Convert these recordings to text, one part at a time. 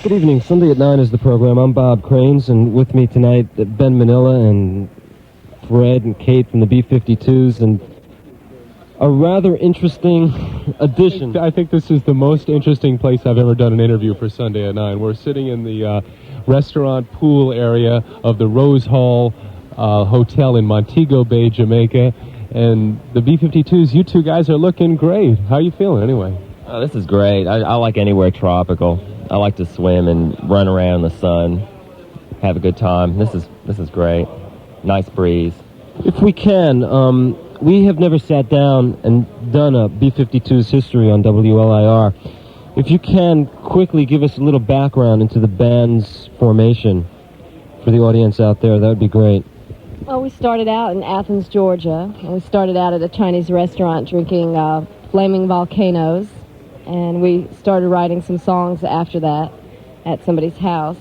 Good evening. Sunday at 9 is the program. I'm Bob Cranes, and with me tonight, Ben Manilla and Fred and Kate from the B-52's, and a rather interesting addition. I think this is the most interesting place I've ever done an interview for Sunday at 9. We're sitting in the restaurant pool area of the Rose Hall Hotel in Montego Bay, Jamaica, and the B-52's, you two guys are looking great. How are you feeling anyway? Oh, this is great. I like anywhere tropical. I like to swim and run around in the sun, have a good time. This is great. Nice breeze. If we can, we have never sat down and done a B-52's history on WLIR. If you can quickly give us a little background into the band's formation for the audience out there, that would be great. Well, we started out in Athens, Georgia, and we started out at a Chinese restaurant drinking flaming volcanoes, and we started writing some songs after that at somebody's house.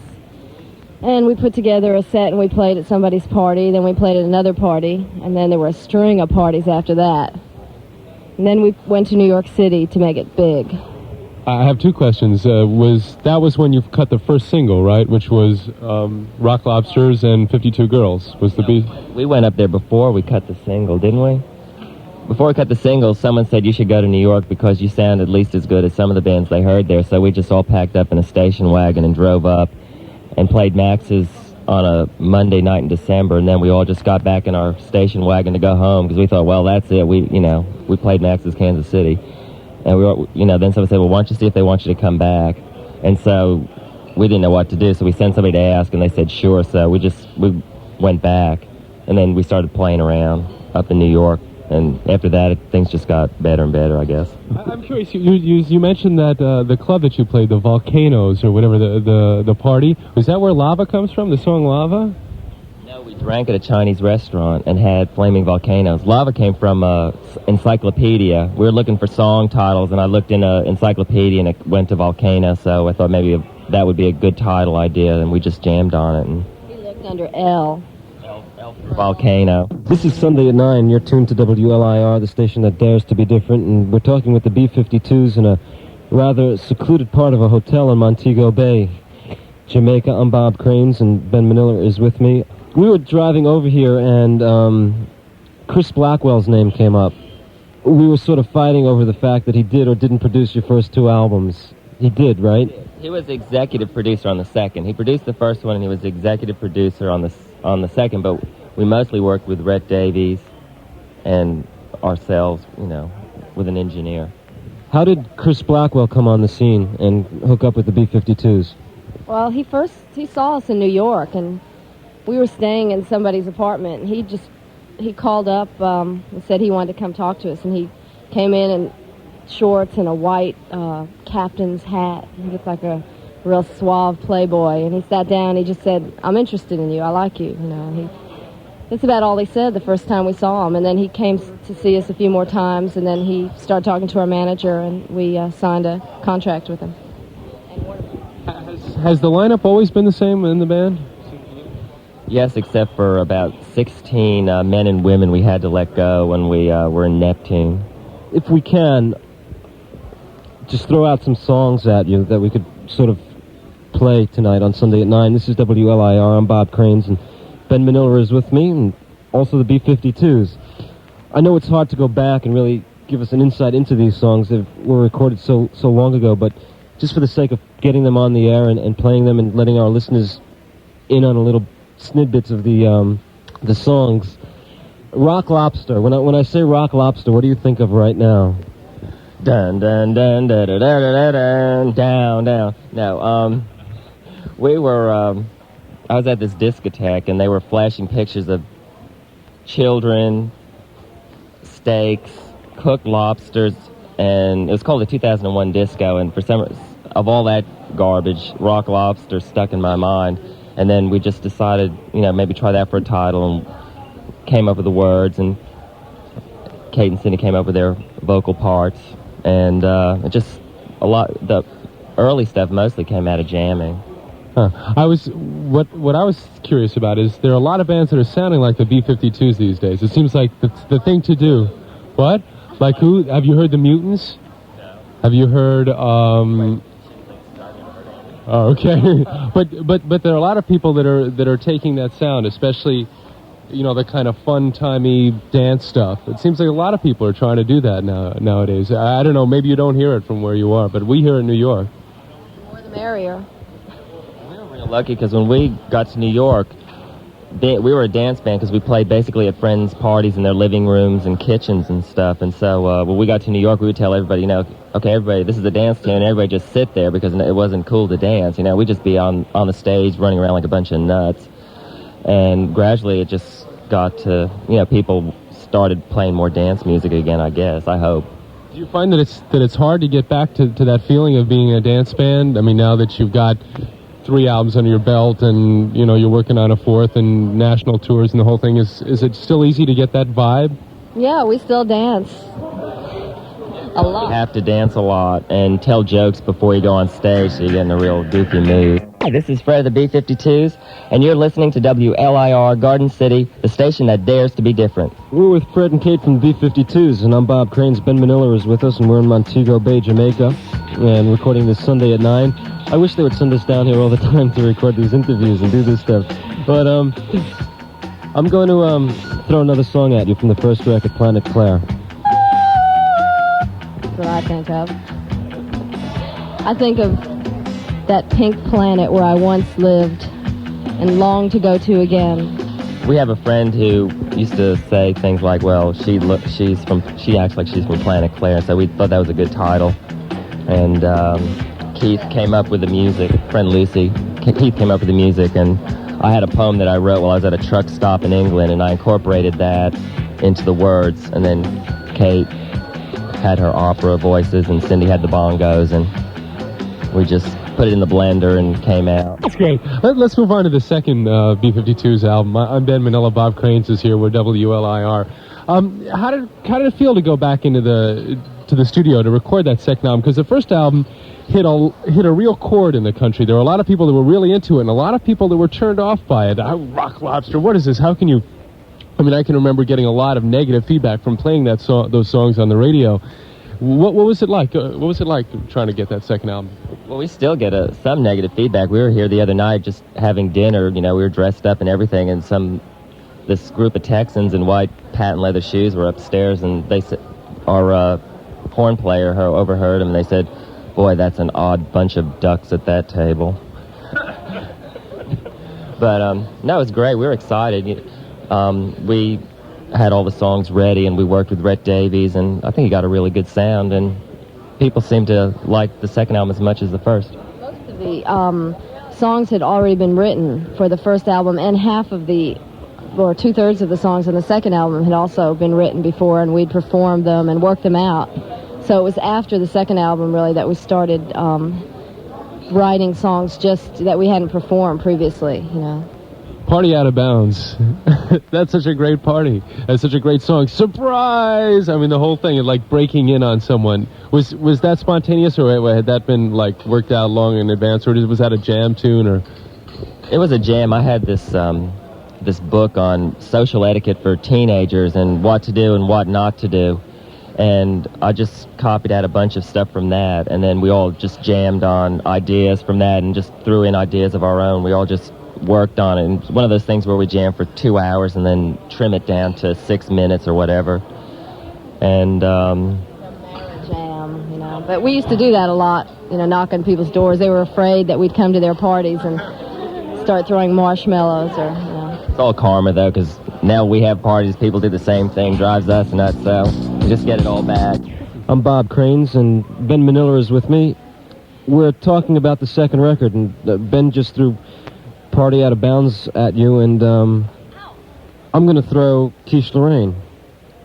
And we put together a set and we played at somebody's party, then we played at another party, and then there were a string of parties after that. And then we went to New York City to make it big. I have two questions. That was when you cut the first single, right? Which was Rock Lobsters and 52 Girls. Was the B? We went up there before we cut the single, didn't we? Before we cut the single, someone said you should go to New York because you sound at least as good as some of the bands they heard there. So we just all packed up in a station wagon and drove up and played Max's on a Monday night in December, and then we all just got back in our station wagon to go home because we thought, well, that's it. We played Max's Kansas City, and we were, then someone said, well, why don't you see if they want you to come back? And so we didn't know what to do, so we sent somebody to ask, and they said sure. So we went back, and then we started playing around up in New York. And after that, things just got better and better, I guess. I'm curious, you mentioned that the club that you played, the Volcanoes, or whatever, the party, is that where Lava comes from, the song Lava? No, we drank at a Chinese restaurant and had flaming volcanoes. Lava came from encyclopedia. We were looking for song titles, and I looked in an encyclopedia, and it went to Volcano, so I thought maybe that would be a good title idea, and we just jammed on it. And We looked under L. Volcano. This is Sunday at 9. You're tuned to WLIR, the station that dares to be different, and we're talking with the B-52's in a rather secluded part of a hotel in Montego Bay, Jamaica. I'm Bob Cranes, and Ben Manilla is with me. We were driving over here, and Chris Blackwell's name came up. We were sort of fighting over the fact that he did or didn't produce your first two albums. He did, right? He was executive producer on the second. He produced the first one, and he was executive producer on the second, but we mostly worked with Rhett Davies and ourselves, with an engineer. How did Chris Blackwell come on the scene and hook up with the B-52's? Well, he saw us in New York, and we were staying in somebody's apartment, and he called up and said he wanted to come talk to us, and he came in shorts and a white captain's hat. He looked like a real suave playboy, and he sat down. He just said, "I'm interested in you. I like you." That's about all he said the first time we saw him, and then he came to see us a few more times, and then he started talking to our manager, and we signed a contract with him. Has the lineup always been the same in the band? Yes, except for about 16 men and women we had to let go when we were in Neptune. If we can, just throw out some songs at you that we could sort of play tonight on Sunday at 9. This is WLIR. I'm Bob Cranes, and Ben Manilla is with me, and also the B-52's. I know it's hard to go back and really give us an insight into these songs that were recorded so long ago, but just for the sake of getting them on the air and playing them and letting our listeners in on a little snippets of the songs. Rock Lobster. When I say Rock Lobster, what do you think of right now? Dun dun dun dun dun dun dun down down. No, we were. I was at this discotheque, and they were flashing pictures of children, steaks, cooked lobsters, and it was called the 2001 Disco. And for some of all that garbage, Rock Lobster stuck in my mind. And then we just decided, maybe try that for a title, and came up with the words, and Kate and Cindy came up with their vocal parts, and just a lot. The early stuff mostly came out of jamming. What I was curious about is there are a lot of bands that are sounding like the B-52's these days. It seems like the thing to do. What? Like who? Have you heard the Mutants? No. Have you heard Oh, okay. but there are a lot of people that are taking that sound, especially, the kind of fun-timey dance stuff. It seems like a lot of people are trying to do that nowadays. I don't know, maybe you don't hear it from where you are, but we hear it in New York. The more the merrier. We were real lucky because when we got to New York, we were a dance band because we played basically at friends' parties in their living rooms and kitchens and stuff. And so when we got to New York, we would tell everybody, okay, everybody, this is the dance tune, and everybody just sit there because it wasn't cool to dance. We'd just be on the stage running around like a bunch of nuts. And gradually it just got to, people started playing more dance music again, I guess, I hope. Do you find that it's hard to get back to that feeling of being a dance band? I mean, now that you've got 3 albums under your belt and, you're working on a 4th and national tours and the whole thing, is it still easy to get that vibe? Yeah, we still dance. A lot. You have to dance a lot and tell jokes before you go on stage so you get in a real goofy mood. Hi, this is Fred of the B-52's, and you're listening to WLIR Garden City, the station that dares to be different. We're with Fred and Kate from the B-52's, and I'm Bob Cranes. Ben Manilla is with us, and we're in Montego Bay, Jamaica, and recording this Sunday at 9. I wish they would send us down here all the time to record these interviews and do this stuff. But I'm going to throw another song at you from the first record, Planet Claire. That's what I think of. I think of that pink planet where I once lived and long to go to again. We have a friend who used to say things like, well, she acts like she's from Planet Claire, so we thought that was a good title. And Keith came up with the music, friend Lucy, Keith came up with the music, and I had a poem that I wrote while I was at a truck stop in England, and I incorporated that into the words, and then Kate had her opera voices, and Cindy had the bongos, and we just put it in the blender and came out. That's great. Let's move on to the second B-52's album. I'm Ben Manilla. Bob Cranes is here. We're WLIR. How did it feel to go back into the studio to record that second album? Because the first album hit a real chord in the country. There were a lot of people that were really into it, and a lot of people that were turned off by it. Rock Lobster, what is this? How can you... I mean, I can remember getting a lot of negative feedback from playing those songs on the radio. What was it like? What was it like trying to get that second album? Well, we still get some negative feedback. We were here the other night just having dinner. We were dressed up and everything, and this group of Texans in white patent leather shoes were upstairs, and they said, our horn player overheard them, and they said, "Boy, that's an odd bunch of ducks at that table." But no, it was great. We were excited. We had all the songs ready, and we worked with Rhett Davies, and I think he got a really good sound, and people seemed to like the second album as much as the first. Most of the songs had already been written for the first album, and half of or 2/3 of the songs on the second album had also been written before, and we'd performed them and worked them out. So it was after the second album, really, that we started writing songs just that we hadn't performed previously, Party Out of Bounds. That's such a great party. That's such a great song. Surprise! I mean, the whole thing, like breaking in on someone. Was that spontaneous, or had that been like worked out long in advance, or was that a jam tune? Or it was a jam. I had this book on social etiquette for teenagers and what to do and what not to do, and I just copied out a bunch of stuff from that, and then we all just jammed on ideas from that and just threw in ideas of our own. We all just worked on it, and it's one of those things where we jam for 2 hours and then trim it down to 6 minutes or whatever. And jam, but we used to do that a lot, knock on people's doors. They were afraid that we'd come to their parties and start throwing marshmallows or It's all karma, though, because now we have parties, people do the same thing, drives us nuts, so we just get it all back. I'm Bob Cranes, and Ben Manilla is with me. We're talking about the second record, and Ben just threw Party Out of Bounds at you, and I'm going to throw Quiche Lorraine.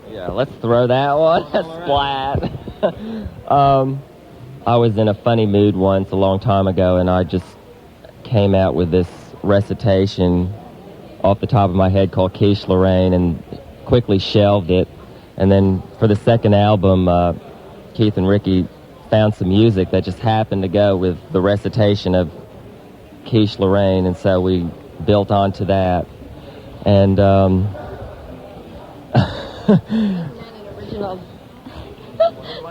Yeah, let's throw that one. Splat. I was in a funny mood once a long time ago, and I just came out with this recitation off the top of my head called Quiche Lorraine, and quickly shelved it. And then for the second album, Keith and Ricky found some music that just happened to go with the recitation of Quiche Lorraine, and so we built onto that. And original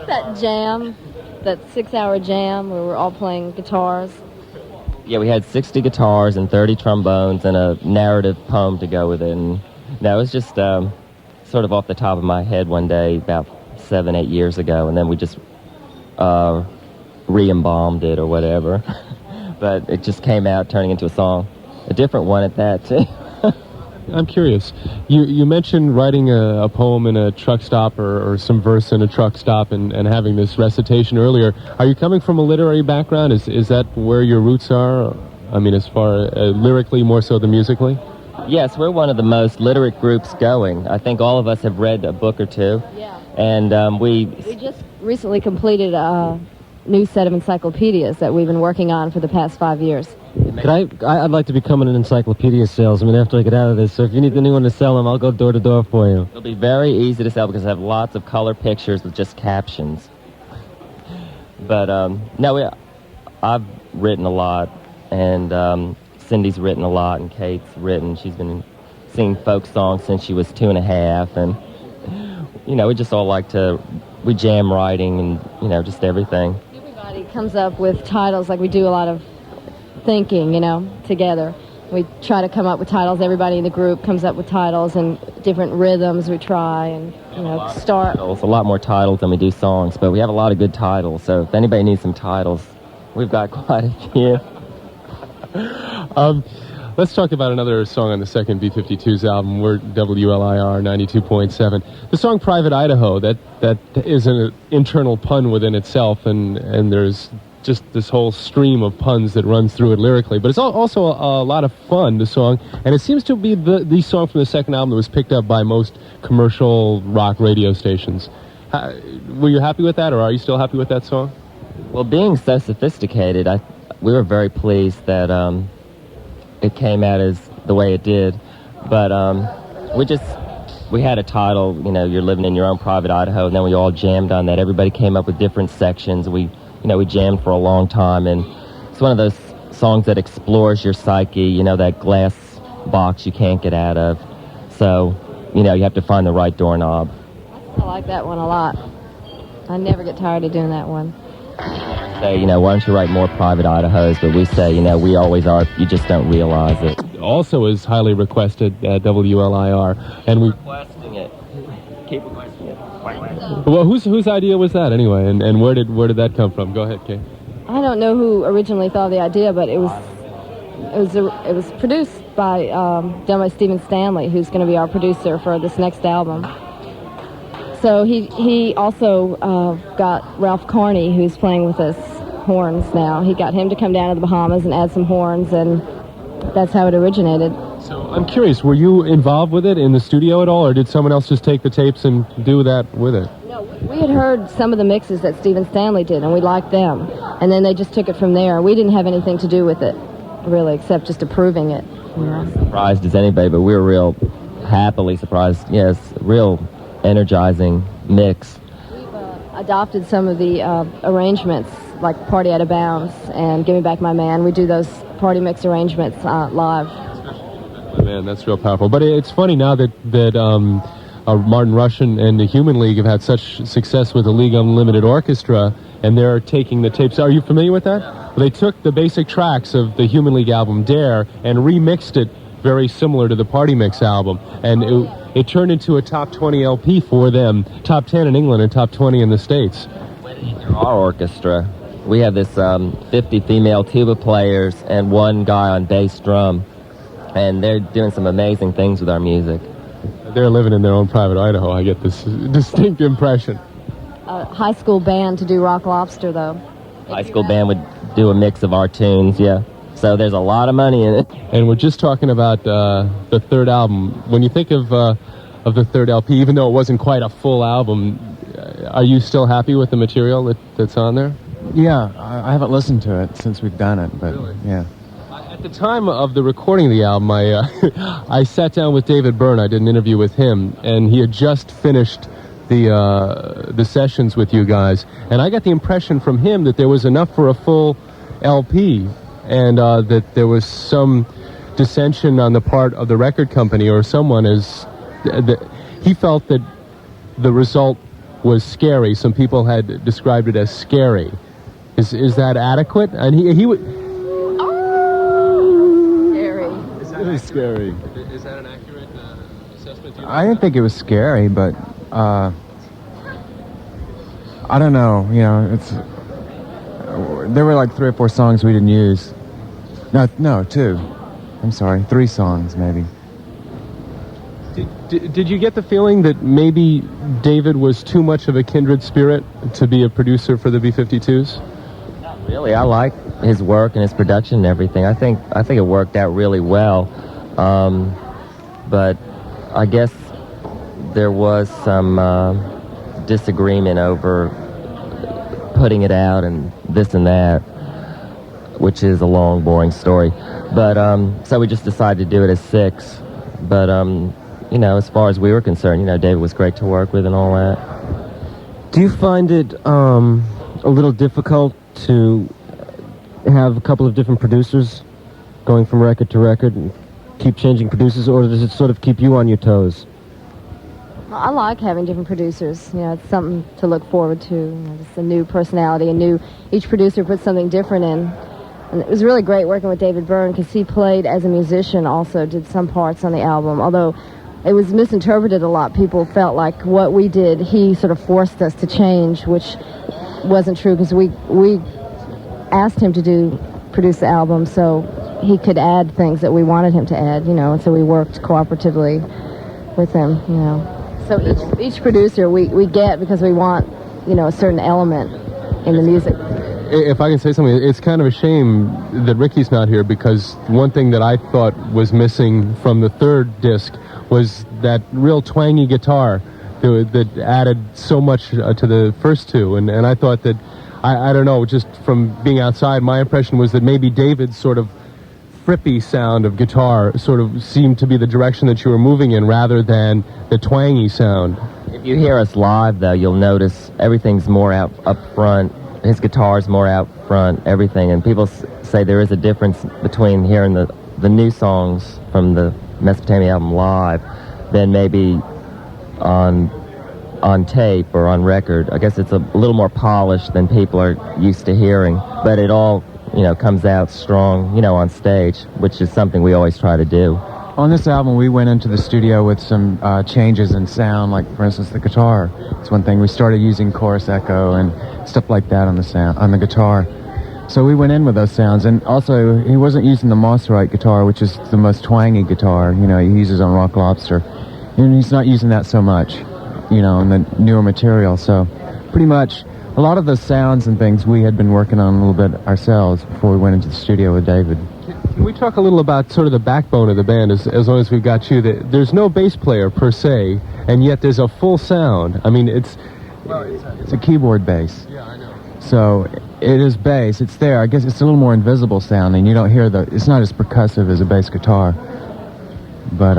that jam, that 6-hour jam where we're all playing guitars. Yeah, we had 60 guitars and 30 trombones and a narrative poem to go with it. And that was just sort of off the top of my head one day about 7-8 years ago, and then we just re-embalmed it or whatever. But it just came out turning into a song. A different one at that, too. I'm curious. You mentioned writing a poem in a truck stop or some verse in a truck stop and having this recitation earlier. Are you coming from a literary background? Is that where your roots are? I mean, as far lyrically more so than musically? Yes, we're one of the most literate groups going. I think all of us have read a book or two. Yeah. And we just recently completed a new set of encyclopedias that we've been working on for the past 5 years. I'd like to become an encyclopedia salesman after I get out of this, so if you need anyone to sell them, I'll go door to door for you. It'll be very easy to sell because I have lots of color pictures with just captions. But, no, I've written a lot, and Cindy's written a lot, and Kate's written. She's been singing folk songs since she was 2.5, and, you know, we just all like to, we jam writing and, you know, just everything. Everybody comes up with titles, like we do a lot of thinking, you know, together. We try to come up with titles. Everybody in the group comes up with titles and different rhythms we try and, you know, start. A lot more titles than we do songs, but we have a lot of good titles, so if anybody needs some titles, we've got quite a few. Let's talk about another song on the second B-52's album. We're WLIR 92.7. The song Private Idaho, that is an internal pun within itself, and there's just this whole stream of puns that runs through it lyrically. But it's also a lot of fun, the song, and it seems to be the song from the second album that was picked up by most commercial rock radio stations. Were you happy with that, or are you still happy with that song? Well, being so sophisticated, we were very pleased that it came out as the way it did. But we had a title, you know, You're Living in Your Own Private Idaho, and then we all jammed on that. Everybody came up with different sections. We jammed for a long time, and it's one of those songs that explores your psyche, you know, that glass box you can't get out of. So, you know, you have to find the right doorknob. I like that one a lot. I never get tired of doing that one. Say, you know, why don't you write more Private Idahos? But we say, you know, we always are. You just don't realize it. Also is highly requested at WLIR, and we requesting it. Keep requesting it. Well, whose idea was that anyway, and where did that come from? Go ahead, Kate. I don't know who originally thought of the idea, but it was produced by done by Stephen Stanley, who's going to be our producer for this next album. So he also got Ralph Carney, who's playing with us, horns now. He got him to come down to the Bahamas and add some horns, and that's how it originated. So I'm curious, were you involved with it in the studio at all, or did someone else just take the tapes and do that with it? No, we had heard some of the mixes that Stephen Stanley did, and we liked them. And then they just took it from there. We didn't have anything to do with it, really, except just approving it. Yeah. Surprised as anybody, but we were real happily surprised. Yes, real energizing mix. We've adopted some of the arrangements, like Party Out of Bounds and Give Me Back My Man. We do those party mix arrangements live. Man, that's real powerful. But it's funny now that Martin Rush and the Human League have had such success with the League Unlimited Orchestra, and they're taking the tapes. Are you familiar with that? Well, they took the basic tracks of the Human League album Dare and remixed it very similar to the Party Mix album, and it turned into a top 20 LP for them, top 10 in England and top 20 in the States. Our orchestra, we have this 50 female tuba players and one guy on bass drum, and they're doing some amazing things with our music. They're living in their own private Idaho, I get this distinct impression. A high school band to do Rock Lobster, though. High school band would do a mix of our tunes, yeah. So there's a lot of money in it. And we're just talking about the third album. When you think of the third LP, even though it wasn't quite a full album, are you still happy with the material that's on there? Yeah, I haven't listened to it since we've done it, but really? Yeah. At the time of the recording of the album, I sat down with David Byrne. I did an interview with him, and he had just finished the sessions with you guys. And I got the impression from him that there was enough for a full LP, and that there was some dissension on the part of the record company or someone. He felt that the result was scary. Some people had described it as scary. Is that adequate? And he would. scary. Is that an accurate assessment? I didn't think it was scary, but I don't know. You know, there were like 3 or 4 songs we didn't use. No, 2. I'm sorry, 3 songs maybe. Did you get the feeling that maybe David was too much of a kindred spirit to be a producer for the B-52's? Not really. I like his work and his production and everything. I think it worked out really well. But I guess there was some disagreement over putting it out and this and that, which is a long, boring story. But so we just decided to do it as 6. But you know, as far as we were concerned, you know, David was great to work with and all that. Do you find it a little difficult to have a couple of different producers going from record to record and keep changing producers, or does it sort of keep you on your toes? I like having different producers. You know, it's something to look forward to. You know, just a new personality, each producer puts something different in. And it was really great working with David Byrne because he played as a musician, also did some parts on the album, although it was misinterpreted a lot. People felt like what we did, he sort of forced us to change, which wasn't true because we asked him to produce the album so he could add things that we wanted him to add, you know, and so we worked cooperatively with him, you know. So each producer we get because we want, you know, a certain element in the music. If I can say something, it's kind of a shame that Ricky's not here, because one thing that I thought was missing from the 3rd disc was that real twangy guitar that added so much to the first 2. And I thought that, I don't know, just from being outside, my impression was that maybe David's sort of frippy sound of guitar sort of seemed to be the direction that you were moving in rather than the twangy sound. If you hear us live, though, you'll notice everything's more up front. His guitar's more out front, everything. And people say there is a difference between hearing the new songs from the Mesopotamia album live than maybe on tape or on record. I guess it's a little more polished than people are used to hearing, but it all, you know, comes out strong, you know, on stage, which is something we always try to do. On this album, we went into the studio with some changes in sound, like, for instance, the guitar. It's one thing. We started using chorus echo and stuff like that on the guitar. So we went in with those sounds, and also he wasn't using the Mosrite guitar, which is the most twangy guitar, you know, he uses on Rock Lobster. And he's not using that so much, you know, in the newer material. So pretty much a lot of those sounds and things we had been working on a little bit ourselves before we went into the studio with David. Can we talk a little about sort of the backbone of the band, as long as we've got you? There's no bass player per se, and yet there's a full sound. I mean, it's a keyboard bass. Yeah, I know. So it is bass. It's there. I guess it's a little more invisible sounding. You don't hear it's not as percussive as a bass guitar. But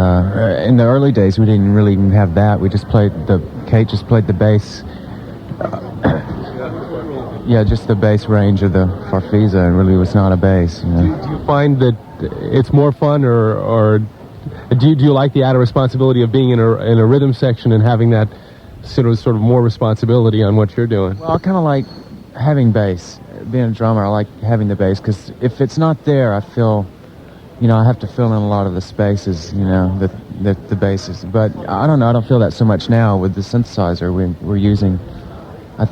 in the early days, we didn't really even have that. We just Kate just played the bass. Yeah, just the bass range of the Farfisa, and really was not a bass. You know? Do you find that it's more fun, or do you like the added responsibility of being in a rhythm section and having that sort of more responsibility on what you're doing? Well, I kind of like having bass. Being a drummer, I like having the bass, because if it's not there, I feel, you know, I have to fill in a lot of the spaces, you know, the basses. But I don't know, I don't feel that so much now with the synthesizer we're using.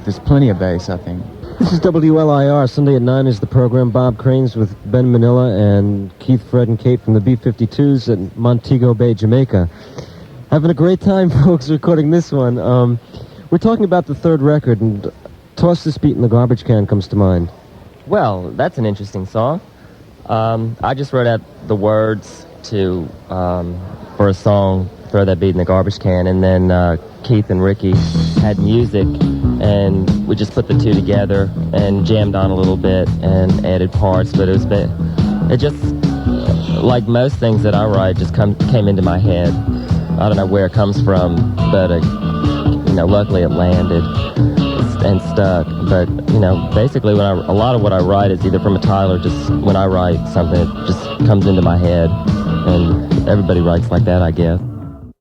There's plenty of bass, I think. This is WLIR. Sunday at 9 is the program. Bob Cranes with Ben Manilla and Keith, Fred, and Kate from the B-52's at Montego Bay, Jamaica. Having a great time, folks, recording this one. We're talking about the 3rd record, and Toss This Beat in the Garbage Can comes to mind. Well, that's an interesting song. I just wrote out the words for a song, Throw That Beat in the Garbage Can, and then Keith and Ricky had music, and we just put the 2 together and jammed on a little bit and added parts, but it just, like most things that I write, just came into my head. I don't know where it comes from, but you know, luckily it landed and stuck. But you know, basically, a lot of what I write is either from a title or just when I write something, it just comes into my head, and everybody writes like that, I guess.